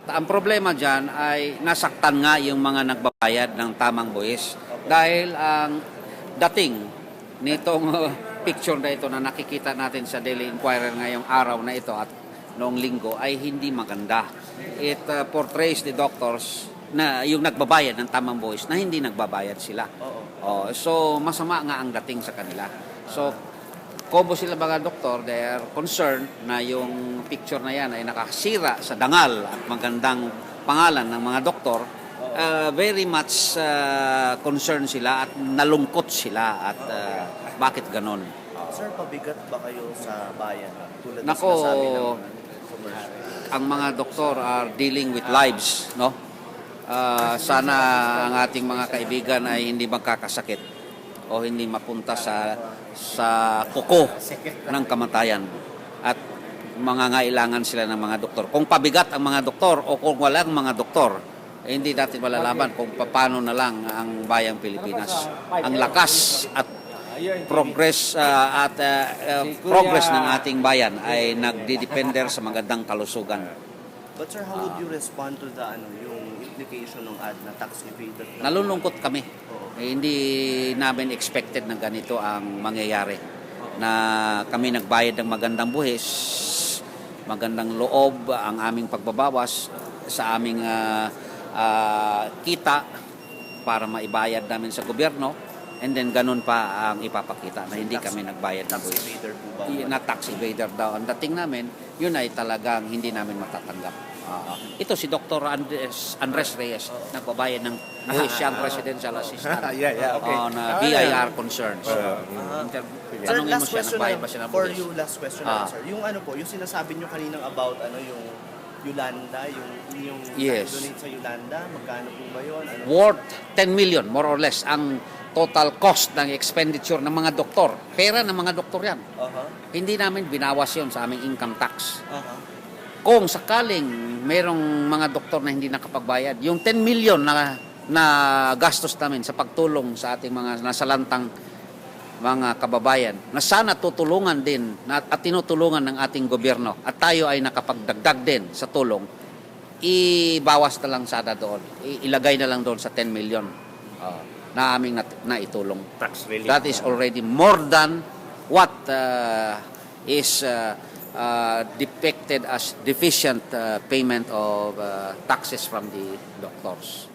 Ang problema dyan ay nasaktan nga yung mga nagbabayad ng tamang buwis. Dahil ang dating nitong picture na ito na nakikita natin sa Daily Inquirer ngayong araw na ito at noong linggo ay hindi maganda. It portrays the doctors na yung nagbabayad ng tamang buwis na hindi nagbabayad sila. So masama nga ang dating sa kanila. So Kobo sila mga doktor, they are concerned na yung picture na yan ay nakasira sa dangal at magandang pangalan ng mga doktor. Very much concerned sila at nalungkot sila at bakit ganon. Sir, pabigat ba kayo sa bayan? Tulad Nako, sinasabi ng commercial. ang mga doktor are dealing with lives, no? Sana ang ating mga kaibigan ay hindi magkakasakit o hindi mapunta sa kuko ng kamatayan at mangangailangan sila ng mga doktor. Kung pabigat ang mga doktor o kung walang mga doktor, hindi natin malalaman kung paano na lang ang bayang Pilipinas. Ang lakas at progress progress ng ating bayan ay nagdidepender sa magandang kalusugan. But sir, how would you respond to the yung implication ng ad na tax evader? Nalulungkot kami. Hindi namin expected na ganito ang mangyayari. Na kami nagbayad ng magandang buhis, magandang loob ang aming pagbabawas sa aming kita para maibayad namin sa gobyerno, and then ganun pa ang ipapakita na hindi kami nagbayad ng buhis. Na tax evader daw ang dating namin, yun ay talagang hindi namin matatanggap. Ito si Dr. Andres Reyes, nagbabayad ng buhis, siyang presidential assistant on BIR concerns. Sir, last question for you, last question sir. Yung yung sinasabi nyo kaninang about yung Yolanda, yung yes. donate sa Yolanda, magkano po ba yun? Worth 10 million, more or less, ang total cost ng expenditure ng mga doktor. Pera ng mga doktor yan. Hindi namin binawas yon sa aming income tax. Kung sakaling merong mga doktor na hindi nakapagbayad, yung 10 million na gastos namin sa pagtulong sa ating mga nasalantang mga kababayan, na sana tutulungan din at tinutulungan ng ating gobyerno at tayo ay nakapagdagdag din sa tulong, ibawas na lang sana doon. Ilagay na lang doon sa 10 million na aming naitulong. That is already more than what is depicted as deficient payment of taxes from the doctors.